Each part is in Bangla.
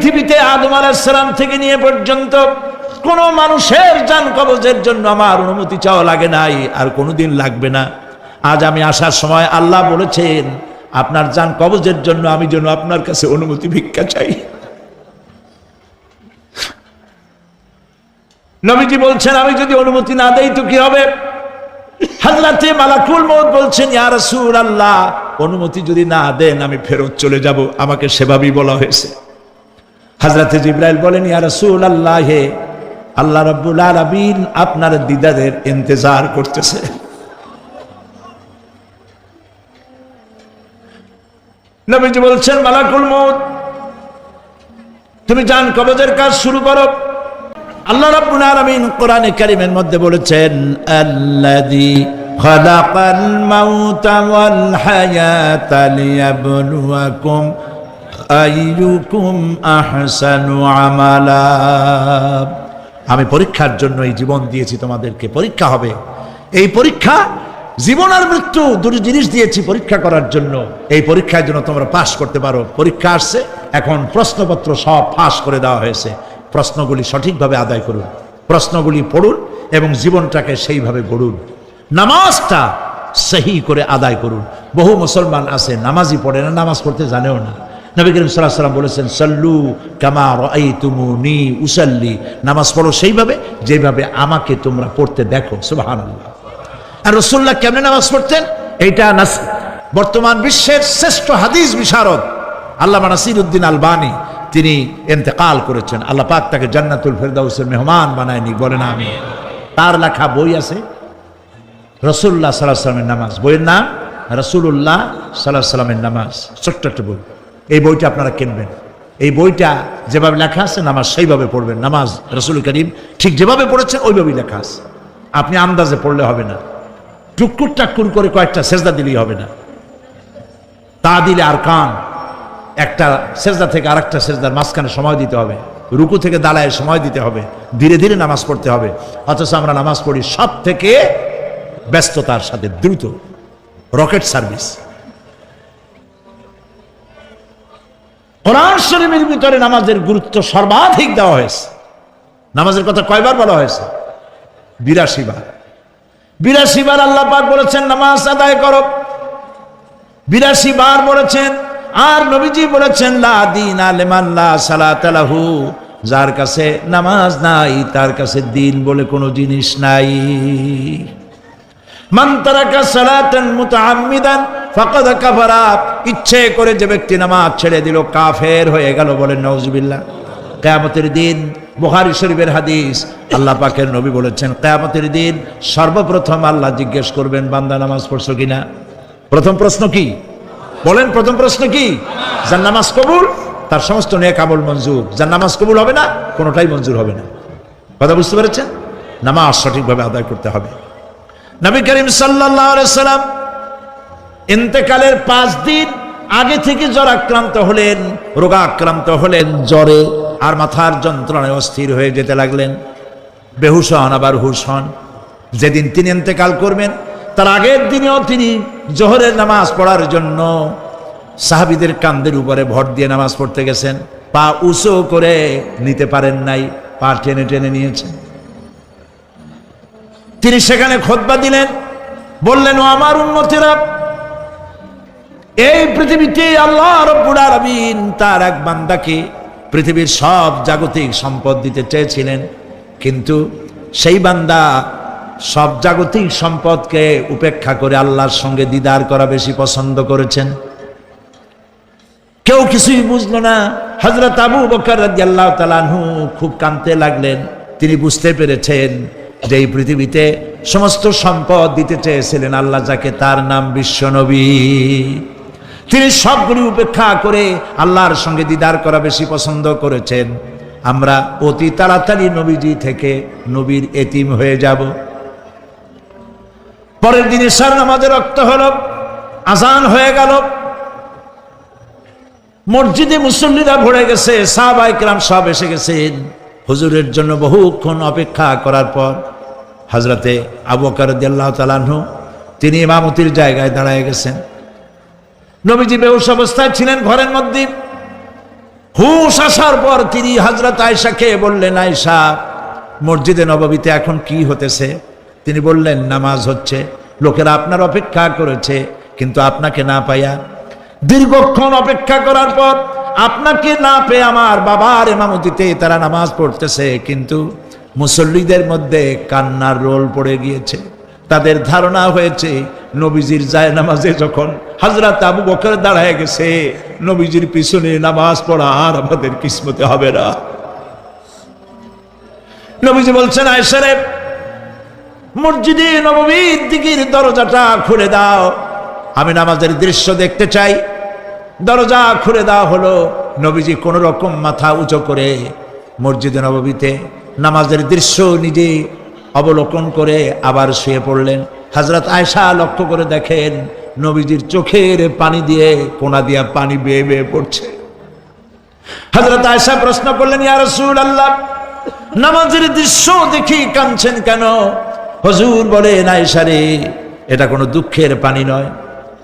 পৃথিবীতে আদম আলাইহিস সালাম থেকে নিয়ে পর্যন্ত কোন মানুষের জান কবজের জন্য আমার অনুমতি চাওয়া লাগে নাই, আর কোনোদিন লাগবে না। আজ আমি আসার সময় আল্লাহ বলেছেন আপনার জান কবজের জন্য আমি যেন আপনার কাছে অনুমতি ভিক্ষা চাই। নবীজি বলছেন আমি যদি অনুমতি না দেই তো কি হবে? হযরতে মালাকুল মউত বলছেন ইয়া রাসূলুল্লাহ, অনুমতি যদি না দেন আমি ফেরত চলে যাব। আমাকে সেভাবেই বলা হয়েছে। হযরতে জিবরাইল বলেন ইয়া রাসূলুল্লাহ, হে আল্লাহ রাব্বুল আলামিন আপনার দিদারের ইন্তজার করতেছে। নবীজি বলছেন মালাকুল মউত তুমি জান কবজের কাজ শুরু করো। আল্লাহ রাব্বুল আলামিন কোরআনে কারীমের মধ্যে বলেছেন আল্লাযী খালাকাল মাউতা ওয়াল হায়াতা লিয়াবলুয়াকুম আইয়ুকুম আহসানু আমালা। আমি পরীক্ষার জন্য এই জীবন দিয়েছি, তোমাদেরকে পরীক্ষা হবে। এই পরীক্ষা জীবন আর মৃত্যু দুটো জিনিস দিয়েছি পরীক্ষা করার জন্য। এই পরীক্ষার জন্য তোমরা পাস করতে পারো। পরীক্ষা আসছে, এখন প্রশ্নপত্র সব ফাঁস করে দেওয়া হয়েছে। প্রশ্নগুলি সঠিকভাবে আদায় করুন, প্রশ্নগুলি পড়ুন এবং জীবনটাকে সেইভাবে গড়ুন। নামাজটা সহি করে আদায় করুন। বহু মুসলমান আছে নামাজই পড়ে না, নামাজ পড়তে জানেও না। নবী করিম সাল্লাল্লাহু আলাইহি ওয়াসাল্লাম বলেছেন সাল্লু কামা রাআইতুমুনি উসাল্লি, নামাজ পড়ো সেইভাবে যেভাবে আমাকে তোমরা পড়তে দেখো। সুবহানাল্লাহ। আর রাসূলুল্লাহ কেমনে নামাজ পড়তেন? এইটা বর্তমান বিশ্বের শ্রেষ্ঠ হাদিস বিশারদ আল্লামা নাসিরউদ্দিন আলবানী তিনি ইন্তেকাল করেছেন। আল্লাহ পাক তাকে জান্নাতুল ফেরদাউসের মেহমান বানায়নি, বলেন আমিন। তার লেখা বই আছে রাসূলুল্লাহ সাল্লাল্লাহু আলাইহি ওয়াসাল্লামের নামাজ। বইয়ের নাম রাসূলুল্লাহ সাল্লাল্লাহু আলাইহি ওয়াসাল্লামের নামাজ। ছোট্ট একটা বই। এই বইটা আপনারা কিনবেন। এই বইটা যেভাবে লেখা আছে নামাজ সেইভাবে পড়বেন। নামাজ রাসূল করিম ঠিক যেভাবে পড়েছেন ওইভাবেই লেখা আছে। আপনি আন্দাজে পড়লে হবে না, টুকুর টাক্কুর করে কয়েকটা সেজদা দিলেই হবে না। তা দিলে আর কান একটা সেজদা থেকে আরেকটা সেজদার মাঝখানে সময় দিতে হবে, রুকু থেকে দাঁড়ায় সময় দিতে হবে, ধীরে ধীরে নামাজ পড়তে হবে। অথচ আমরা নামাজ পড়ি সব থেকে ব্যস্ততার সাথে, দ্রুত, রকেট সার্ভিস। কোরআন শরীফের ভিতরে নামাজের গুরুত্ব সর্বাধিক দেওয়া হয়েছে। নামাজের কথা কয়বার বলা হয়েছে? 82 বার। 82 বার আল্লাহ পাক বলেছেন নামাজ আদায় করো, 82 বার বলেছেন। আর নবীজি বলেছেন লা দীনা লিমান লা সালাতা লাহু, যার কাছে নামাজ নাই তার কাছে দিন বলে কোনো জিনিস নাই। মান তারাকা সালাতান মুতাআম্মিদান ফাকাদ কাফারা, ইচ্ছে করে যে ব্যক্তি নামাজ ছেড়ে দিল কাফের হয়ে গেল, বলেন নাউজুবিল্লাহ। কিয়ামতের দিন বুখারী শরীফের হাদিস, আল্লাহ পাকের নবী বলেছেন কিয়ামতের দিন সর্বপ্রথম আল্লাহ জিজ্ঞেস করবেন বান্দা নামাজ পড়ছো কিনা। প্রথম প্রশ্ন কি বলেন? প্রথম প্রশ্ন কি? যার নামাজ কবুল তার সমস্ত নেক আমল মঞ্জুর, যার নামাজ কবুল হবে না কোনোটাই মঞ্জুর হবে না। কথা বুঝতে পেরেছেন? নামাজ সঠিকভাবে আদায় করতে হবে। নবী করিম সাল্লাল্লাহু আলাইহি সাল্লাম ইন্তেকালের 5 দিন আগে থেকে জ্বরাক্রান্ত হলেন, রোগাক্রান্ত হলেন, জ্বরে আর মাথার যন্ত্রণায় অস্থির হয়ে যেতে লাগলেন। বেহুশ হন, আবার হুশ হন। যেদিন তিনি ইন্তেকাল করবেন তার আগের দিনেও তিনি জোহরের নামাজ পড়ার জন্য সাহাবীদের কাঁধের উপরে ভর দিয়ে নামাজ পড়তে গেছেন। পা উঁচু করে নিতে পারেন নাই, পা টেনে টেনে নিয়েছেন। তিনি সেখানে খুতবা দিলেন, বললেন ও আমার উম্মতেরা, এই পৃথিবীতে আল্লাহ রাব্বুল আলামিন তার এক বান্দাকে পৃথিবীর সব জাগতিক সম্পদ দিতে চেয়েছিলেন, কিন্তু সেই বান্দা সব জাগতিক সম্পদকে উপেক্ষা করে আল্লাহর সঙ্গে দিদার করা বেশি পছন্দ করেছেন। কেউ কিছুই বুঝলো না। হযরত আবু বকর রাদিয়াল্লাহু তাআলা আনহু খুব কাঁদতে লাগলেন। তিনি বুঝতে পেরেছেন যে এই পৃথিবীতে সমস্ত সম্পদ দিতে চেয়েছিলেন আল্লাহ যাকে, তার নাম বিশ্বনবী। তিনি সবগুলি উপেক্ষা করে আল্লাহর সঙ্গে দিদার করা বেশি পছন্দ করেছেন। আমরা অতি তাড়াতাড়ি নবীজি থেকে নবীর এতিম হয়ে যাব। পরের দিন ইশার নামাজের রক্ত হলো, আজান হয়ে গেল, মসজিদে মুসল্লিরা ভরে গেছে, সাহাবায়ে কেরাম সব এসে গেছেন। হুজুরের জন্য বহুক্ষণ অপেক্ষা করার পর হযরতে আবু বকর রাদিয়াল্লাহু তাআলা আনহু তিনি ইমামতির জায়গায় দাঁড়ায় গেছেন। নবীজি বেহুশ অবস্থায় ছিলেন ঘরের মধ্যে। হুশ আসার পর তিনি হযরত আয়েশাকে বললেন, আয়েশা, মসজিদে নববীতে এখন কি হতেছে? তিনি বললেন, নামাজ হচ্ছে। লোকেরা আপনার অপেক্ষা করেছে, কিন্তু আপনাকে না পাইয়া, দীর্ঘক্ষণ অপেক্ষা করার পর আপনাকে না পেয়ে আমার বাবার ইমামতিতে তারা নামাজ পড়তেছে, কিন্তু মুসল্লিদের মধ্যে কান্নার রোল পড়ে গিয়েছে। তাদের ধারণা হয়েছে নবীজির জায়নামাজে যখন হযরত আবু বকর দাঁড়ায় গেছে, নবীজির পিছনে নামাজ পড়া আর আমাদের কিসমতে হবে না। নবীজি বলছেন, আয়েশা রে, মসজিদে নববীর দিকের দরজাটা খুলে দাও, আমি নামাজের দৃশ্য দেখতে চাই। দরজা খুলে দেওয়া হলো। নবীজি কোন রকম মাথা উঁচু করে মসজিদে নববীতে নামাজের দৃশ্য নিজে অবলোকন করে আবার শুয়ে পড়লেন। হযরত আয়েশা লক্ষ্য করে দেখেন নবীজির চোখের পানি দিয়ে কোনা দিয়া পানি বেয়ে বেয়ে পড়ছে। হযরত আয়েশা প্রশ্ন করলেন, ইয়া রাসূলুল্লাহ, নামাজের দৃশ্য দেখি কাঁদছেন কেন? হুজুর বলেন, আয়েশা রে, এটা কোনো দুঃখের পানি নয়,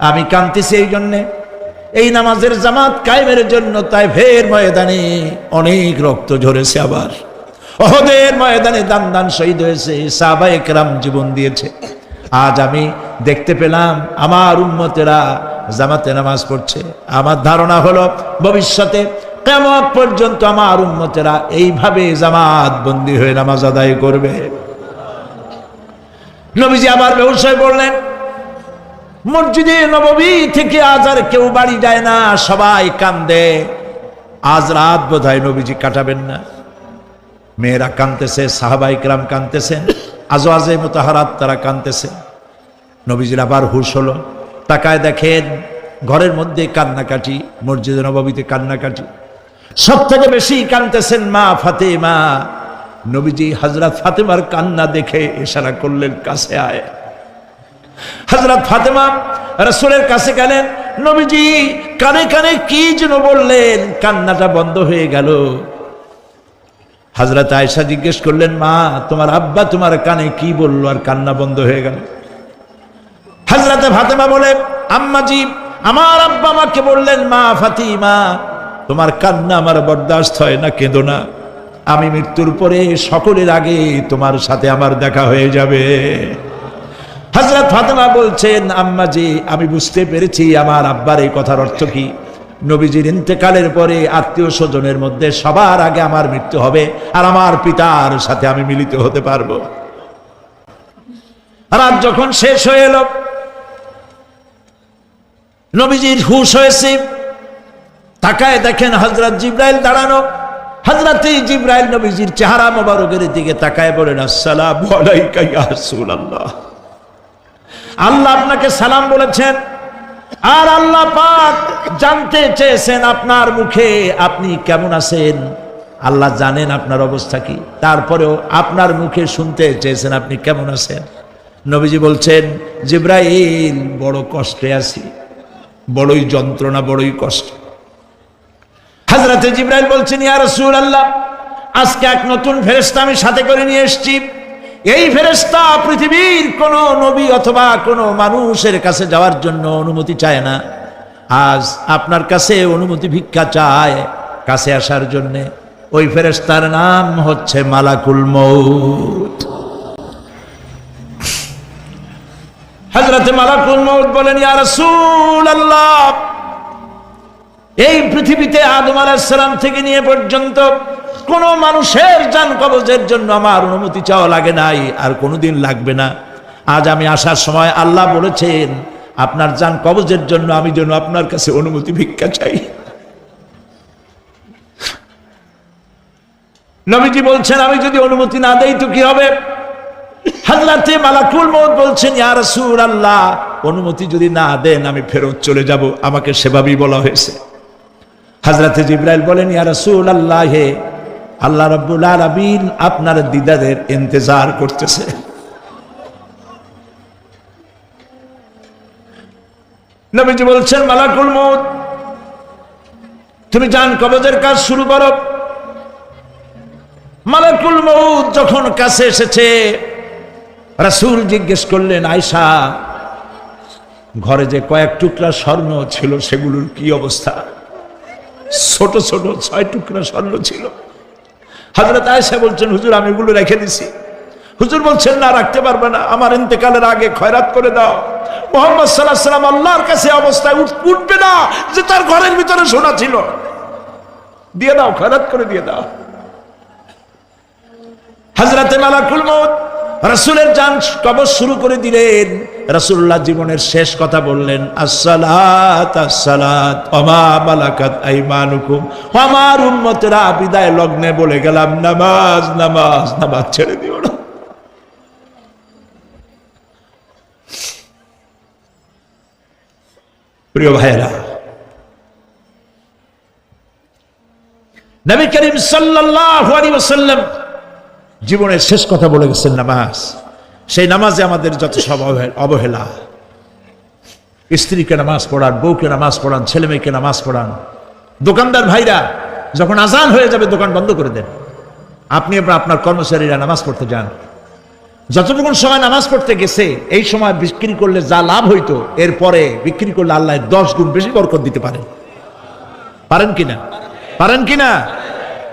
আমি কাঁদতেছি এই জন্যে, এই নামাজের জামাত কায়েমের জন্য তায়েফের ময়দানে অনেক রক্ত ঝরেছে, আবার উহুদের ময়দানে দান দান শহীদ হয়েছে, সাহাবায়ে কেরাম জীবন দিয়েছে। আজ আমি দেখতে পেলাম আমার উম্মতেরা জামাতে নামাজ পড়ছে। আমার ধারণা হলো ভবিষ্যতে কিয়ামত পর্যন্ত আমার উম্মতেরা এইভাবে জামাত বন্দী হয়ে নামাজ আদায় করবে। নবীজি আবার বেহুশ হয়ে পড়লেন। মসজিদে নববী থেকে আজ আর কেউ বাড়ি যায় না, সবাই কান্দে। আজ রাত বোধহয় নবীজি কাটাবেন না। মেয়েরা কাঁদতেছে, সাহাবায়ে কেরাম কাঁদতেছেন, আজওয়াজে মুতাহারাত তারা কাঁদতেছে। নবীজির আবার হুঁশ হলো, তাকায় দেখেন ঘরের মধ্যে কান্নাকাটি, মসজিদে নববীতে কান্নাকাটি। সব থেকে বেশি কাঁদতেছেন মা ফাতেমা। নবীজি হযরত ফাতেমার কান্না দেখে ইশারা করলেন, কাছে আয়। হযরত ফাতেমা রাসূলের কাছে গেলেন। নবীজি কানে কানে কি যেন বললেন, কান্নাটা বন্ধ হয়ে গেল। হযরত আয়েশা জিজ্ঞেস করলেন, মা, তোমার আব্বা তোমার কানে কি বললো আর কান্না বন্ধ হয়ে গেল? হযরত ফাতেমা বলে, আম্মাজি, আমার আব্বা আমাকে বললেন, মা ফাতিমা, তোমার কান্না আমার বরদাস্ত হয় না, কেঁদো না, আমি মৃত্যুর পরে সকলের আগে তোমার সাথে আমার দেখা হয়ে যাবে। হযরত ফাতেমা বলছেন, আম্মাজি, আমি বুঝতে পেরেছি আমার আব্বার এই কথার অর্থ কি। নবীজির ইন্তেকালের পরে আত্মীয় স্বজনের মধ্যে সবার আগে আমার মৃত্যু হবে, আর আমার পিতার সাথে আমি মিলিত হতে পারবো। রাত যখন শেষ হয়ে এলো, নবীজির হুঁশ হয়েছে। তাকায় দেখেন হযরত জিবরাইল দাঁড়ানো। হযরত জিবরাইল নবীজির চেহারা মোবারকের দিকে তাকায় বলেন, আসসালামু আলাইকা ইয়া রাসূলুল্লাহ। আল্লাহ আপনাকে সালাম বলেছেন, আর আল্লাহ পাক জানতে চেয়েছেন আপনার মুখে আপনি কেমন আছেন। আল্লাহ জানেন আপনার অবস্থা কি, তারপরেও আপনার মুখে শুনতে চেয়েছেন আপনি কেমন আছেন। নবীজি বলছেন, জিবরাইল, বড় কষ্টে আছি, বড়ই যন্ত্রণা, বড়ই কষ্ট। হযরত জিবরাইল বলছেন, ইয়া রাসূলুল্লাহ, আজকে এক নতুন ফেরেশতা আমি সাথে করে নিয়ে এসেছি। এই ফেরেশতা পৃথিবীর কোন নবী অথবা কোন মানুষের কাছে যাওয়ার জন্য অনুমতি চায় না, আজ আপনার কাছে অনুমতি ভিক্ষা চায় কাছে আসার জন্য। ওই ফেরেশতার নাম হচ্ছে মালাকুল মউত। হযরত মালাকুল মউত বলেন, ইয়া রাসূলুল্লাহ, এই পৃথিবীতে আদম আলাইহিস সালাম থেকে নিয়ে পর্যন্ত কোন মানুষের জান কবজের জন্য আমার অনুমতি চাওয়া লাগে নাই, আর কোনোদিন লাগবে না। আজ আমি আসার সময় আল্লাহ বলেছেন আপনার জান কবজের জন্য আমি যেন আপনার কাছে অনুমতি ভিক্ষা চাই। নবীজি বলছেন, আমি যদি অনুমতি না দেই তো কি হবে? হযরতে মালাকুল মউত বলছেন, ইয়া রাসূলুল্লাহ, অনুমতি যদি না দেন আমি ফেরত চলে যাব, আমাকে সেভাবেই বলা হয়েছে। হযরতে জিবরাইল বলেন, ইয়া রাসূলুল্লাহ, হে আল্লাহ রাব্বুল আলামিন আপনার দিদারের ইন্তজার করতেছে। নবীজি বলছেন, মালাকুল মউত, তুমি জান কবজের কাজ শুরু করো। মালাকুল মউত যখন কাছে এসেছে, রাসূল জিজ্ঞেস করলেন, আয়েশা, ঘরে যে কয়েক টুকরা স্বর্ণ ছিল সেগুলোর কি অবস্থা? ছোট ছোট 6 টুকরা স্বর্ণ ছিল। হযরত আয়েশা বলছেন, হুজুর আমি এগুলো রেখে দিছি। হুজুর বলছেন, না রাখতে পারবে না, আমার ইন্তেকালের আগে খয়রাত করে দাও। মুহাম্মদ সাল্লাল্লাহু আলাইহি ওয়াসাল্লাম আল্লাহর কাছে অবস্থায় উঠবে না যে তার ঘরের ভিতরে সোনা ছিল, দিয়ে দাও, খয়রাত করে দিয়ে দাও। হযরতে মালাকুল মউত রাসূলের জান কবজ শুরু করে দিলেন। রাসূলুল্লাহ জীবনের শেষ কথা বললেন, আসসালাত আসসালাত ওয়া মা মালাকাত আইমানুকুম। আমার উম্মতেরা বিদায় লগ্নে বলে গেলাম, নামাজ নামাজ নামাজ ছেড়ে দিও না। প্রিয় ভাইরা, নবী করিম সাল্লাল্লাহু আলাইহি ওয়াসাল্লাম জীবনের শেষ কথা বলে গেছেন নামাজ। সেই নামাজে আমাদের যত সব অবহেলা, স্ত্রীকে নামাজ পড়ান, বউকে নামাজ পড়ান, ছেলে মেয়েকে নামাজ পড়ান। দোকানদার ভাইরা যখন আজান হয়ে যাবে দোকান বন্ধ করে দেন, আপনি আপনার কর্মচারীরা নামাজ পড়তে যান। যতটুকুন সময় নামাজ পড়তে গেছে এই সময় বিক্রি করলে যা লাভ হইতো এরপরে বিক্রি করলে আল্লাহ 10 গুণ বেশি বরকত দিতে পারেন। পারেন কিনা? পারেন কিনা?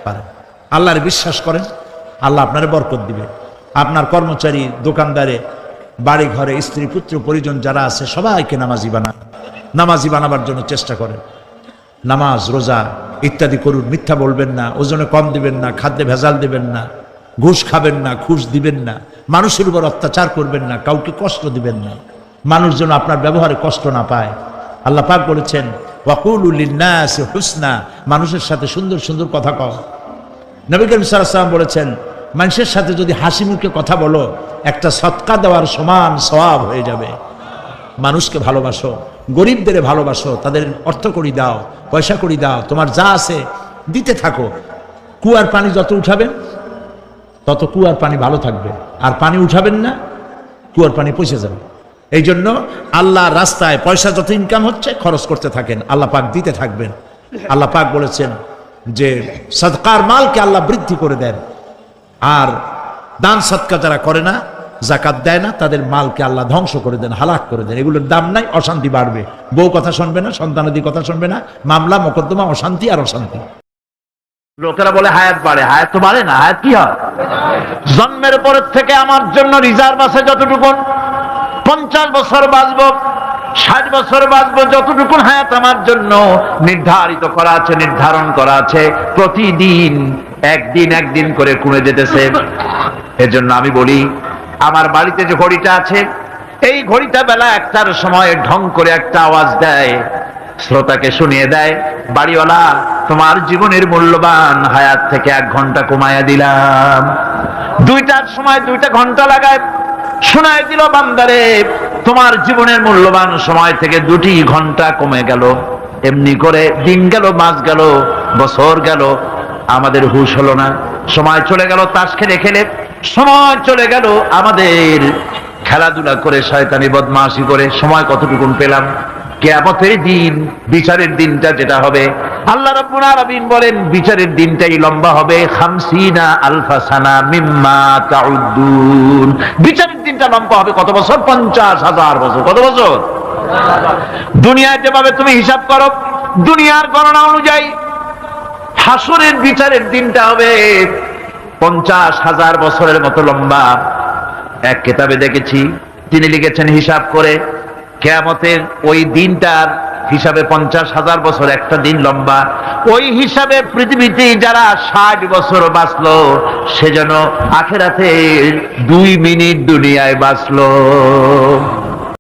পারেন। আল্লাহর বিশ্বাস করেন, আল্লাহ আপনারে বরকত দিবে। আপনার কর্মচারী, দোকানদারে, বাড়ি ঘরে স্ত্রী পুত্র পরিজন যারা আছে সবাইকে নামাজি বানান। নামাজি বানাবার জন্য চেষ্টা করেন। নামাজ রোজা ইত্যাদি করুন। মিথ্যা বলবেন না, ওজনে কম দিবেন না, খাদ্যে ভেজাল দিবেন না, ঘুষ খাবেন না, ঘুষ দিবেন না, মানুষের উপর অত্যাচার করবেন না, কাউকে কষ্ট দিবেন না, মানুষ যেন আপনার ব্যবহারে কষ্ট না পায়। আল্লাহ পাক বলেছেন, ওয়াকুলু লিন্নাসি হুসনা, মানুষের সাথে সুন্দর সুন্দর কথা কও। নবী করিম সাল্লাল্লাহু আলাইহি ওয়াসাল্লাম বলেছেন, মানুষের সাথে যদি হাসি মুখে কথা বলো একটা সদকা দেওয়ার সমান সওয়াব হয়ে যাবে। মানুষকে ভালোবাসো, গরিবদের ভালোবাসো, তাদের অর্থ করি দাও, পয়সা করি দাও, তোমার যা আছে দিতে থাকো। কুয়ার পানি যত উঠাবেন তত কুয়ার পানি ভালো থাকবে, আর পানি উঠাবেন না কুয়ার পানি পচে যাবে। এই জন্য আল্লাহর রাস্তায় পয়সা যত ইনকাম হচ্ছে খরচ করতে থাকেন, আল্লাহ পাক দিতে থাকবেন। আল্লাহ পাক বলেছেন যে সদকার মালকে আল্লাহ বৃদ্ধি করে দেন, আর দান সদকা যারা করে না, যাকাত দেয় না, তাদের মালকে আল্লাহ ধ্বংস করে দেন, হালাক করে দেন। এগুলোর দাম নাই, অশান্তি বাড়বে। বউ কথা শুনবে না, সন্তানাদি কথা শুনবে না, মামলা মোকদ্দমা, অশান্তি আর অশান্তি। লোকেরা বলে হায়াত বাড়ে, হায়াত তো বাড়ে না। হায়াত কি হয়? জন্মের পরের থেকে আমার জন্য রিজার্ভ আছে যতটুকু, 50 বছর বাঁচবো, 60 বছর বাঁচবো, যতটুকু হায়াত আমার জন্য নির্ধারিত করা আছে, নির্ধারণ করা আছে, প্রতিদিন একদিন একদিন করে কমে যেতেছে। এজন্য আমি বলি, আমার বাড়িতে যে ঘড়িটা আছে, এই ঘড়িটা বেলা 1টার সময় ঢং করে একটা আওয়াজ দেয়, শ্রোতাকে শুনিয়ে দেয়, বাড়িওয়ালা তোমার জীবনের মূল্যবান হায়াত থেকে 1 ঘন্টা কমায়া দিলাম। 2টার সময় 2টা ঘন্টা লাগায় শোনায় দিল, বান্দারে তোমার জীবনের মূল্যবান সময় থেকে 2টি ঘন্টা কমে গেল। এমনি করে দিন গেল, মাস গেল, বছর গেল, আমাদের হুঁশ হলো না। সময় চলে গেল তাস খেলে খেলে, সময় চলে গেল আমাদের খেলাধুলা করে, শয়তানি বদমাশি করে। সময় কতটুকু পেলাম? কিয়ামতের দিন, বিচারের দিনটা যেটা হবে, আল্লাহ রাব্বুল আলামিন বলেন বিচারের দিনটাই লম্বা হবে 50 আলফা সানা মিম্মা তাউদ্দুন। বিচারের দিনটা লম্বা হবে কত বছর? 50,000 বছর। কত বছর? দুনিয়ায় যেভাবে তুমি হিসাব করো, দুনিয়ার গণনা অনুযায়ী হাসরের বিচারের দিনটা হবে 50,000 বছরের মতো লম্বা। এক কিতাবে দেখেছি, তিনি লিখেছেন হিসাব করে, কিয়ামতের ওই দিনটার হিসাবে 50,000 বছর একটা দিন লম্বা। ওই হিসাবে পৃথিবীতে যারা 60 বছর বাঁচলো, সে যেন আখিরাতে 2 মিনিট দুনিয়ায় বাঁচলো।